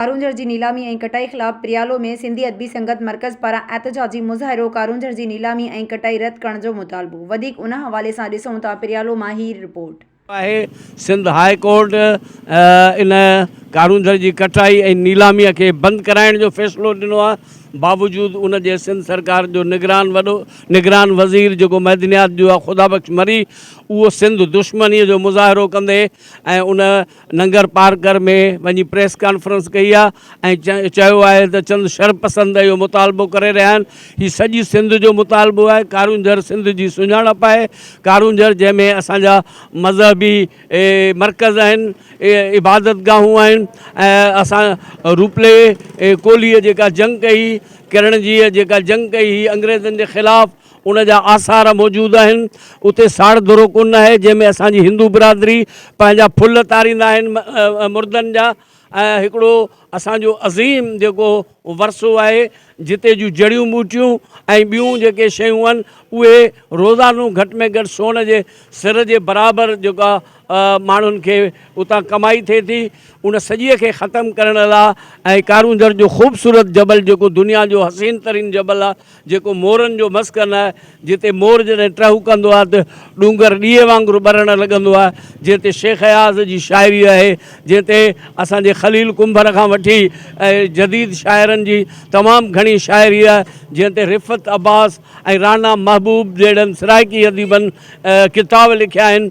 कारूंझर जी नीलामी ऐं कटाई ख़िलाफ़ प्रियालो में सिंधी अदबी संगत मर्कज़ पारां एहतजाजी मुज़ाहिरो। कारूंझर जी नीलामी ऐं कटाई रद्द करण जो मुतालबो। वधीक उन हवाले सां ॾिसूं था प्रियालो मां ही रिपोर्ट आहे। सिंध हाई कोर्ट इन कारूंझर जी कटाई ऐं नीलामीअ खे बंदि कराइण जो फ़ैसिलो ॾिनो आहे। बावजूद उन जे सिंध सरकार जो निगरान वज़ीर जेको मैदनियात जो आहे ख़ुदा बख़्श मरी, उहो सिंध दुश्मनीअ जो मुज़ाहिरो कंदे ऐं उन नंगर पार्कर में वञी प्रेस कॉन्फ्रेंस कई आहे ऐं चयो आहे त चंद शरपसंद इहो मुतालबो करे रहिया आहिनि। हीअ सॼी सिंध जो मुतालबो आहे। कारूंझर सिंध जी सुञाणप आहे। कारूंझर जंहिंमें असांजा मज़हबी मर्कज़ आहिनि, इबादत गाहूं आहिनि ऐं असां रूपले कोलीअ जेका जंग कई, किरण जीअ जेका जंग कई ही अंग्रेज़नि जे ख़िलाफ़ु, उन जा आसार मौजूदु आहिनि। उते साड़दुरो कुन आहे जंहिंमें असांजी हिंदू बिरादरी पंहिंजा फुल तारींदा आहिनि मुर्दनि जा। ऐं हिकिड़ो असांजो अज़ीम जेको वरसो आहे, जिते जूं जड़ियूं ॿूटियूं ऐं ॿियूं जेके शयूं आहिनि उहे रोज़ानो घटि में घटि सोन जे सिर जे बराबरि जेका माण्हुनि खे उतां कमाई थिए थी, उन सॼीअ खे ख़तमु करण लाइ ऐं कारूंझर जो ख़ूबसूरत जबल जेको दुनिया जो हसीन तरीन जबल आहे, जेको मोरनि जो मस्कन आहे, जिते मोर जॾहिं टहु कंदो आहे त डूंगर ॾींहं वांगुरु ॿरणु लॻंदो आहे, जिते शेख अयाज़ जी शाइरी आहे, जिते असांजे ख़लील कुंभर खां वठी जदीद शाइरनि जी तमामु घणी शाइरी आहे, जिते रिफ़त अब्बास ऐं राना महबूब जहिड़नि सराइकी अदीबनि किताब लिखिया आहिनि।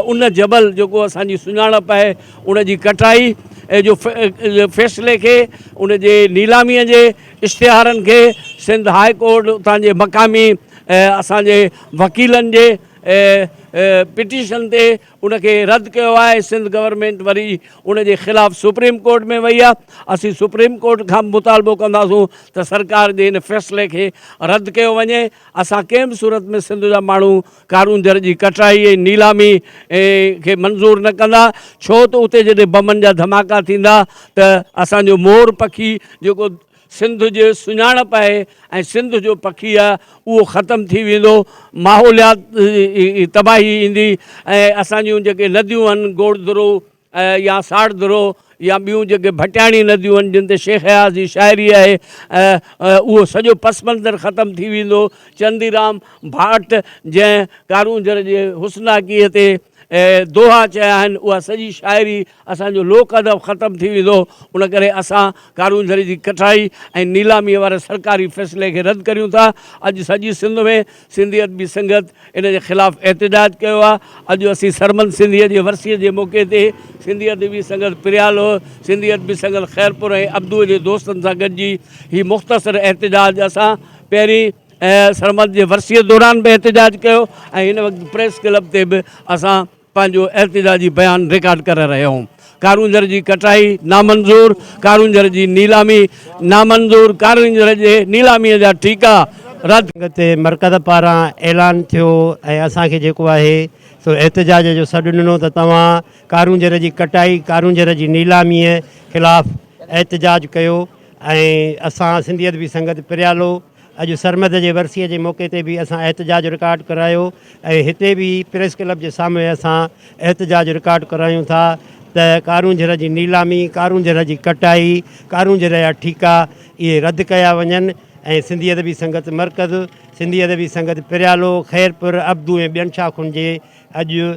उन जबल जेको असांजी सुञाणप आहे, उन जी कटाई जो फ़ैसिले खे, उन जे नीलामीअ जे इश्तिहारनि खे सिंध हाई कोर्ट उतां जे मक़ामी असांजे वकीलनि जे पिटीशन ते उनखे रद्द कयो आहे। सिंध गवर्नमेंट वरी उन जे ख़िलाफ़ु सुप्रीम कोर्ट में वई आहे। असीं सुप्रीम कोर्ट खां मुतालबो कंदासूं त सरकार जे इन फ़ैसिले खे रद्द कयो वञे। असां कंहिं बि सूरत में सिंध जा माण्हू कारूंझर जी कटाई ऐं नीलामी खे मंज़ूरु न कंदा, छो त उते जॾहिं बमनि जा धमाका थींदा त असांजो मोर पखी जेको सिंध जो सुञाणप आहे ऐं सिंध जो पखी आहे, उहो ख़तमु थी वेंदो। माहौलियात तबाही ईंदी ऐं असांजूं जेके नदियूं आहिनि, गोड़दुरो या साड़दुरो या ॿियूं जेके भटियाणी नदियूं आहिनि, जिन ते शेख अयाज़ जी शाइरी आहे, उहो सॼो पस मंज़र ख़तमु थी वेंदो। चंदीराम भाट जंहिं कारूंझर जे हुस्नाकीअ ते दोहा चया आहिनि, उहा सॼी शाइरी असांजो लोक अदब ख़तमु थी वेंदो। उन करे असां कारूंझर जी कटाई ऐं नीलामीअ वारे सरकारी फ़ैसिले खे रद्द करियूं था। अॼु सॼी सिंध में सिंधी अदबी संगत इन जे ख़िलाफ़ु एहतजाज कयो आहे। अॼु असीं सरमन सिंधीअ जे वरसीअ जे मौक़े ते सिंधी अदबी संगत प्रियालो, सिंधी अदबी संगत ख़ैरपुर ऐं अब्दू जे दोस्तनि सां गॾिजी ही मुख़्तसर एहतजाज असां पहिरीं सरमद जे वरसीअ दौरान बि एहतजाज कयो ऐं हिन वक़्तु प्रेस क्लब ते बि असां पंहिंजो एहतजाजी बयान रिकॉर्ड करे रहिया आहियूं। कारूंझर जी कटाई नामंज़ूर, कारूंझर जी नीलामी नामंज़ूर, कारूंझर जे नीलामीअ जा ठीका रद्द ते मर्कज़ पारां ऐलान थियो ऐं असांखे जेको आहे सो एहतजाज जो सॾु ॾिनो त तव्हां कारूंझर जी कटाई, कारूंझर जी नीलामीअ ख़िलाफ़ु एहतजाज कयो। ऐं असां सिंधी अदबी संगत प्रियालो अॼु सरमद जे वरसीअ जे मौक़े ते बि असां एहतजाज रिकॉर्ड करायो ऐं हिते बि प्रेस क्लब जे साम्हूं असां एहतजाज रिकॉर्ड करायूं था त कारूंझर जी नीलामी, कारूंझर जी कटाई, कारूंझर जा ठीका इहे रद्द कया वञनि ऐं सिंधी अदबी संगत मर्कज़, सिंधी अदबी संगत प्रियालो, ख़ैरपुर, अब्दू ऐं ॿियनि शाख़ुनि जे अॼु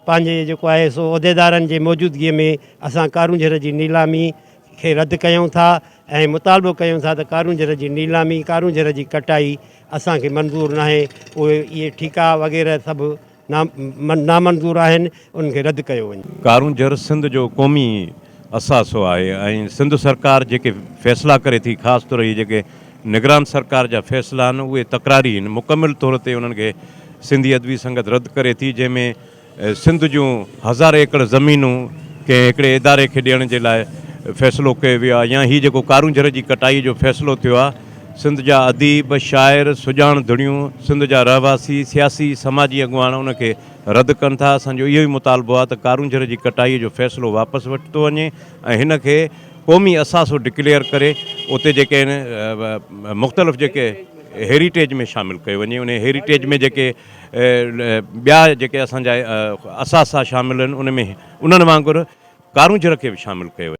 पंहिंजे जेको आहे सो उहिदेदारनि जे मौजूदगीअ में असां कारूंझर जी नीलामी खे रद्द कयूं था ऐं मुतालबो कयूं था त कारूंझर जी नीलामी, कारूंझर जी कटाई असांखे मंज़ूरु न आहे। उहे इहे ठीका वग़ैरह सभु नामंज़ूर आहिनि, उनखे रद्द कयो वञे। कारूंझर सिंध जो क़ौमी असासो आहे ऐं सिंध सरकार जेके फ़ैसिला करे थी, ख़ासि तौर इहे जेके निगरान सरकार जा फ़ैसिला आहिनि, उहे तकरारी आहिनि। मुकमिल तौर ते उन्हनि खे सिंधी अदबी संगत रद्द करे थी, जंहिंमें सिंध जूं 1000 एकड़ ज़मीनूं कंहिं हिकिड़े इदारे खे ॾियण जे लाइ फ़ैसिलो कयो वियो आहे। या हीअ जेको कारूंझर जी कटाई जो फ़ैसिलो थियो आहे, सिंध जा अदीब, शाइर, सुजाण धुड़ियूं, सिंध जा रहवासी, सियासी समाजी अॻुवान उनखे रद्द कनि था। असांजो इहो ई मुतालबो आहे त कारूंझर जी कटाई जो फ़ैसिलो वापसि वरितो वञे ऐं हिन खे क़ौमी असासो डिक्लेयर करे उते जेके आहिनि मुख़्तलिफ़ जेके हेरिटेज में शामिलु कयो वञे। उन हेरिटेज में जेके ॿिया जेके असांजा असासा शामिलु आहिनि, उन में उन्हनि वांगुरु कारूंझर खे बि शामिलु कयो वञे।